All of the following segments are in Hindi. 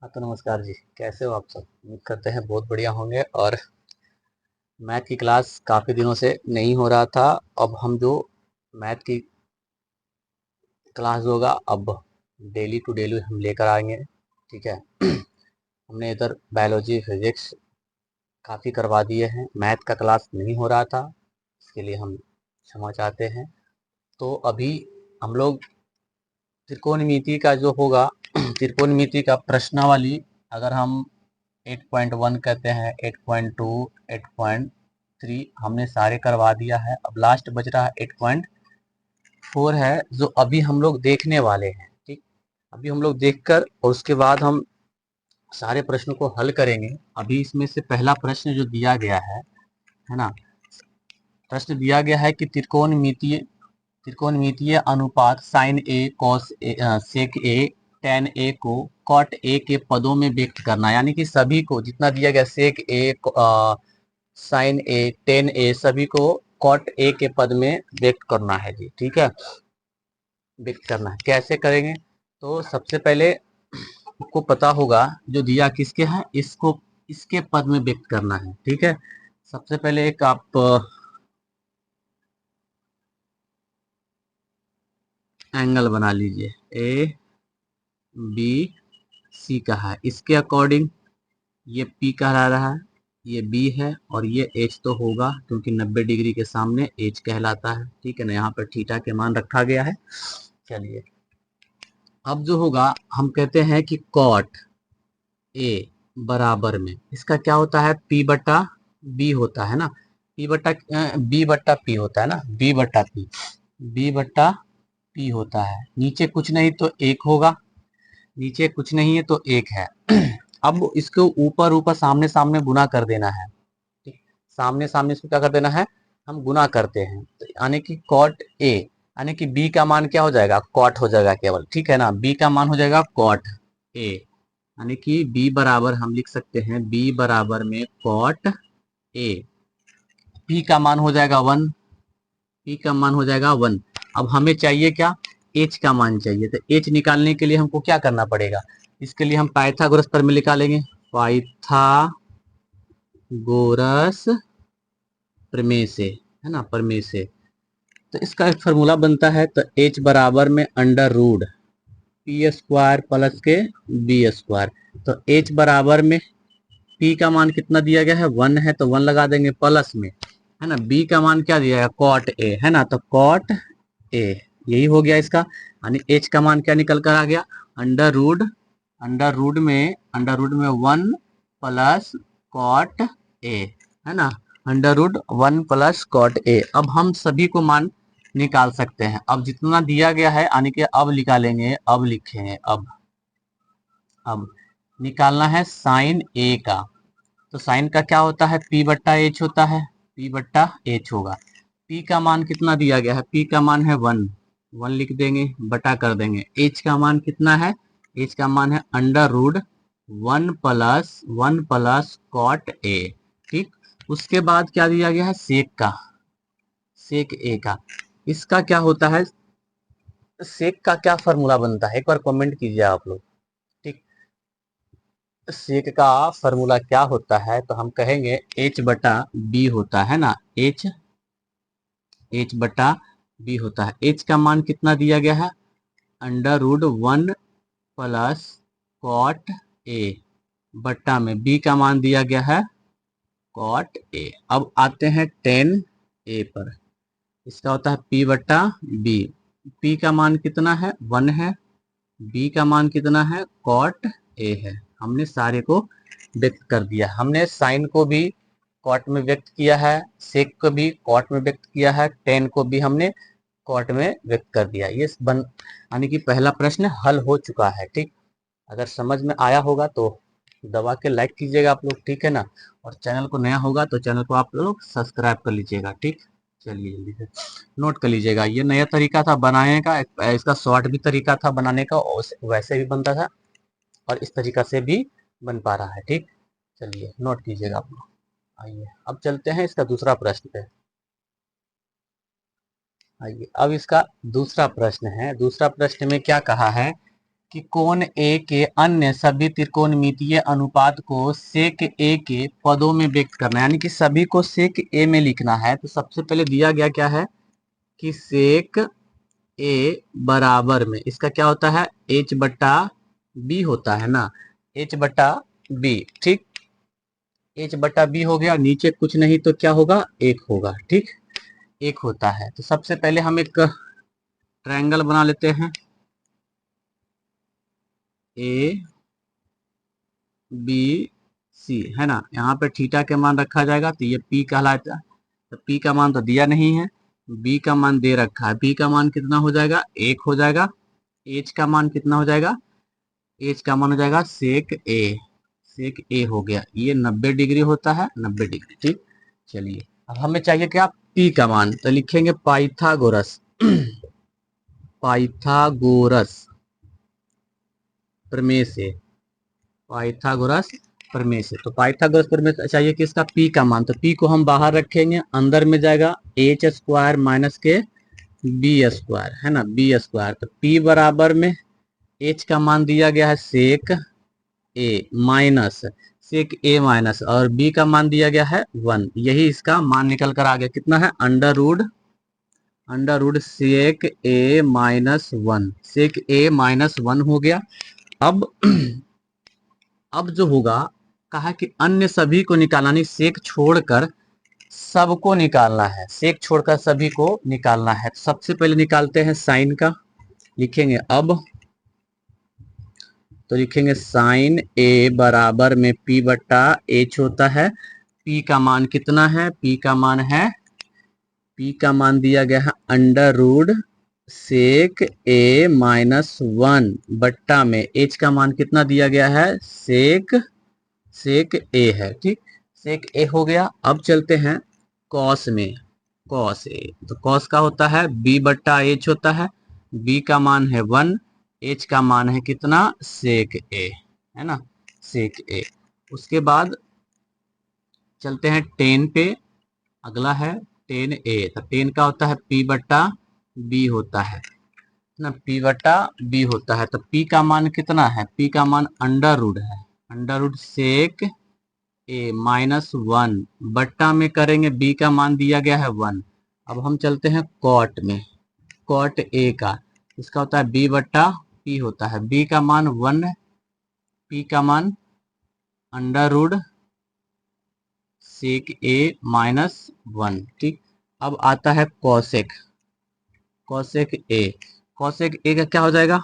हाँ तो नमस्कार जी, कैसे हो आप सब? उम्मीद करते हैं बहुत बढ़िया होंगे। और मैथ की क्लास काफ़ी दिनों से नहीं हो रहा था। अब हम जो मैथ की क्लास होगा, अब डेली टू डेली हम लेकर आएंगे। ठीक है। हमने इधर बायोलॉजी फिजिक्स काफ़ी करवा दिए हैं, मैथ का क्लास नहीं हो रहा था, इसके लिए हम क्षमा चाहते हैं। तो अभी हम लोग त्रिकोणमिति का जो होगा त्रिकोणमिति का प्रश्नावली, अगर हम 8.1 कहते हैं, 8.2, 8.3 हमने सारे करवा दिया है। अब लास्ट बच रहा है 8.4 है, जो अभी हम लोग देखने वाले हैं। ठीक, अभी हम लोग देखकर और उसके बाद हम सारे प्रश्नों को हल करेंगे। अभी इसमें से पहला प्रश्न जो दिया गया है ना, प्रश्न दिया गया है कि त्रिकोणमितीय अनुपात sign A cos A sec A ten ए को कॉट ए के पदों में व्यक्त करना, यानी कि सभी को जितना दिया गया सेक ए साइन ए टेन ए सभी को कॉट ए के पद में व्यक्त करना है जी। ठीक है, व्यक्त करना है। कैसे करेंगे? तो सबसे पहले आपको पता होगा जो दिया किसके है, इसको इसके पद में व्यक्त करना है। ठीक है, सबसे पहले एक आप एंगल बना लीजिए, ए बी सी का है, इसके अकॉर्डिंग ये पी कहा रहा है, ये बी है, और ये एच तो होगा क्योंकि 90 डिग्री के सामने एच कहलाता है। ठीक है ना, यहाँ पर थीटा के मान रखा गया है। चलिए, अब जो होगा हम कहते हैं कि कॉट ए बराबर में इसका क्या होता है, पी बटा बी होता है ना, पी बटा बी बट्टा पी होता है ना, बी बट्टा पी, बी बट्टा पी होता है। नीचे कुछ नहीं तो एक होगा, नीचे कुछ नहीं है तो एक है। अब इसको ऊपर ऊपर सामने सामने गुना कर देना है। ठीक, सामने सामने इसको क्या कर देना है, हम गुना करते हैं, तो यानी कि कॉट ए, यानी कि बी का मान क्या हो जाएगा, कॉट हो जाएगा केवल। ठीक है ना, बी का मान हो जाएगा कॉट ए, यानी कि बी बराबर हम लिख सकते हैं, बी बराबर में कॉट ए, पी का मान हो जाएगा 1, पी का मान हो जाएगा 1। अब हमें चाहिए क्या, एच का मान चाहिए। तो एच निकालने के लिए हमको क्या करना पड़ेगा, इसके लिए हम पाइथागोरस प्रमेय निकालेंगे, पाइथागोरस प्रमेय से, है ना, प्रमेय से। तो इसका एक फार्मूला बनता है, तो एच बराबर में under root P square plus के बी स्क्वायर। तो एच बराबर में पी का मान कितना दिया गया है, 1 है, तो 1 लगा देंगे प्लस में, है ना, बी का मान क्या दिया है, कॉट ए, है ना, तो कॉट ए, यही हो गया इसका। यानी एच का मान क्या निकल कर आ गया, अंडर रूड, अंडर रूड में 1 प्लस कॉट ए, है ना, under root 1 plus cot A. अब हम सभी को मान निकाल सकते हैं। अब जितना दिया गया है यानी कि अब निकालेंगे, अब लिखेंगे, अब निकालना है साइन ए का। तो साइन का क्या होता है, पी बट्टा एच होता है, पी बट्टा एच होगा। पी का मान कितना दिया गया है, पी का मान है 1, 1 लिख देंगे, बटा कर देंगे। एच का मान कितना है, एच का मान है under root 1 plus cot A. ठीक, उसके बाद क्या दिया गया है, सेक का, सेक ए का, इसका क्या होता है, सेक का क्या फॉर्मूला बनता है, एक बार कमेंट कीजिए आप लोग। ठीक, सेक का फॉर्मूला क्या होता है, तो हम कहेंगे एच बटा बी होता है ना, एच बटा बी होता है। एच का मान कितना दिया गया है, under root 1 plus cot A, बट्टा में बी का मान दिया गया है कॉट ए। अब आते हैं टेन ए पर, इसका होता है पी बट्टा बी, पी का मान कितना है, 1 है, बी का मान कितना है, कॉट ए है। हमने सारे को व्यक्त कर दिया, हमने साइन को भी कॉट में व्यक्त किया है, सेक को भी कॉट में व्यक्त किया है, टेन को भी हमने कॉट में व्यक्त कर दिया। ये बन, यानी कि पहला प्रश्न हल हो चुका है। ठीक, अगर समझ में आया होगा तो दबा के लाइक कीजिएगा आप लोग, ठीक है ना, और चैनल को नया होगा तो चैनल को आप लोग सब्सक्राइब कर लीजिएगा। ठीक, चलिए जल्दी से नोट कर लीजिएगा, ये नया तरीका था बनाने का, इसका शॉर्ट भी तरीका था बनाने का, और वैसे भी बनता था और इस तरीका से भी बन पा रहा है। ठीक, चलिए नोट कीजिएगा आप लोग। आइए अब चलते हैं इसका दूसरा प्रश्न पे। आइए अब इसका दूसरा प्रश्न है, दूसरा प्रश्न में क्या कहा है कि कोण ए के अन्य सभी त्रिकोणमितीय अनुपात को सेक ए के पदों में व्यक्त करना है, यानी कि सभी को सेक ए में लिखना है। तो सबसे पहले दिया गया क्या है कि सेक ए बराबर में इसका क्या होता है, एच बट्टा बी होता है ना, एच बट्टा बी। ठीक, एच बट्टा बी हो गया, नीचे कुछ नहीं तो क्या होगा, एक होगा। ठीक, एक होता है। तो सबसे पहले हम एक ट्रायंगल बना लेते हैं, ए बी सी है ना। यहाँ पे थीटा के मान रखा जाएगा तो ये पी कहलाता है। तो पी का मान तो दिया नहीं है, बी का मान दे रखा है। बी का मान कितना हो जाएगा, एक हो जाएगा। एच का मान कितना हो जाएगा, एच का मान हो जाएगा सेक ए, सेक ए हो गया। ये 90 डिग्री होता है, 90 डिग्री। ठीक, चलिए अब हमें चाहिए क्या, पी का मान। तो लिखेंगे पाइथागोरस पाइथागोरस प्रमेय से, पाइथागोरस प्रमेय से। तो पाइथागोरस प्रमेय से चाहिए किसका, पी का मान। तो पी को हम बाहर रखेंगे, अंदर में जाएगा एच स्क्वायर माइनस के बी स्क्वायर है ना, बी स्क्वायर। तो पी बराबर में एच का मान दिया गया है सेक ए माइनस, सेक ए माइनस, और बी का मान दिया गया है 1। यही इसका मान निकल कर आ गया, कितना है, अंडर रूड सेक ए माइनस 1, सेक ए माइनस 1 हो गया। अब अब जो होगा, कहा कि अन्य सभी को निकालना, नहीं सेक छोड़कर सबको निकालना है, सेक छोड़कर सभी को निकालना है। तो सबसे पहले निकालते हैं साइन का, लिखेंगे अब। तो लिखेंगे साइन ए बराबर में पी बट्टा एच होता है। पी का मान कितना है, पी का मान है, पी का मान दिया गया है अंडर रूड सेक ए माइनस 1 बट्टा में एच का मान कितना दिया गया है, सेक ए है। ठीक, सेक ए हो गया। अब चलते हैं कॉस में, कॉस ए। तो कॉस का होता है बी बट्टा एच होता है। बी का मान है 1, एच का मान है कितना, सेक ए है ना, सेक ए। उसके बाद चलते हैं टेन पे, अगला है टेन ए। तो टेन का होता है पी बट्टा बी होता है ना, पी बट्टा बी होता है। तो पी का मान कितना है, पी का मान अंडर रूड है, अंडर रूड सेक ए माइनस 1 बट्टा में करेंगे बी का मान दिया गया है 1। अब हम चलते हैं कॉट में, कॉट ए का, इसका होता है बी बट्टा पी होता है। बी का मान 1, पी का मान अंडर रूड सेक ए माइनस 1। ठीक, अब आता है कॉसेक, कॉसेक ए। कॉसेक ए का क्या हो जाएगा,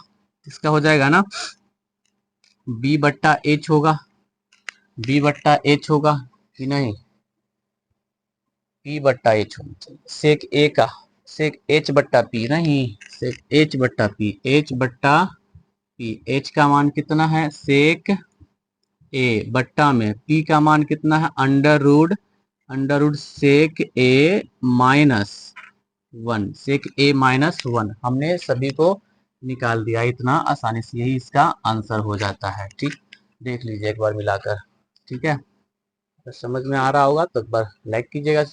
इसका हो जाएगा ना बी बट्टा एच होगा, बी बट्टा एच होगा कि नहीं, पी बट्टा एच होना चाहिए। सेक ए का, सेक एच बट्टा पी नहीं, सेक एच बट्टा पी, एच बट्टा पी। एच का मान कितना है, सेक ए बट्टा में पी का मान कितना है, अंडर रूड सेक ए माइनस 1, सेक ए माइनस 1। हमने सभी को निकाल दिया इतना आसानी से, यही इसका आंसर हो जाता है। ठीक, देख लीजिए एक बार मिलाकर। ठीक है, अगर समझ में आ रहा होगा तो एक बार लाइक कीजिएगा।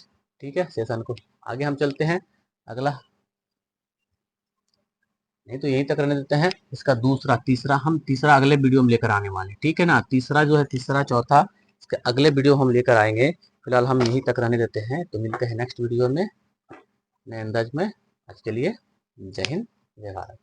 ठीक है, सेशन को आगे हम चलते हैं, अगला नहीं तो यहीं तक रहने देते हैं। इसका दूसरा तीसरा हम तीसरा अगले वीडियो में लेकर आने वाले, ठीक है ना। तीसरा जो है, तीसरा चौथा इसके अगले वीडियो हम लेकर आएंगे। फिलहाल हम यहीं तक रहने देते हैं, तो मिलते हैं नेक्स्ट वीडियो में नए अंदाज में। आज के लिए जय हिंद, जय भारत।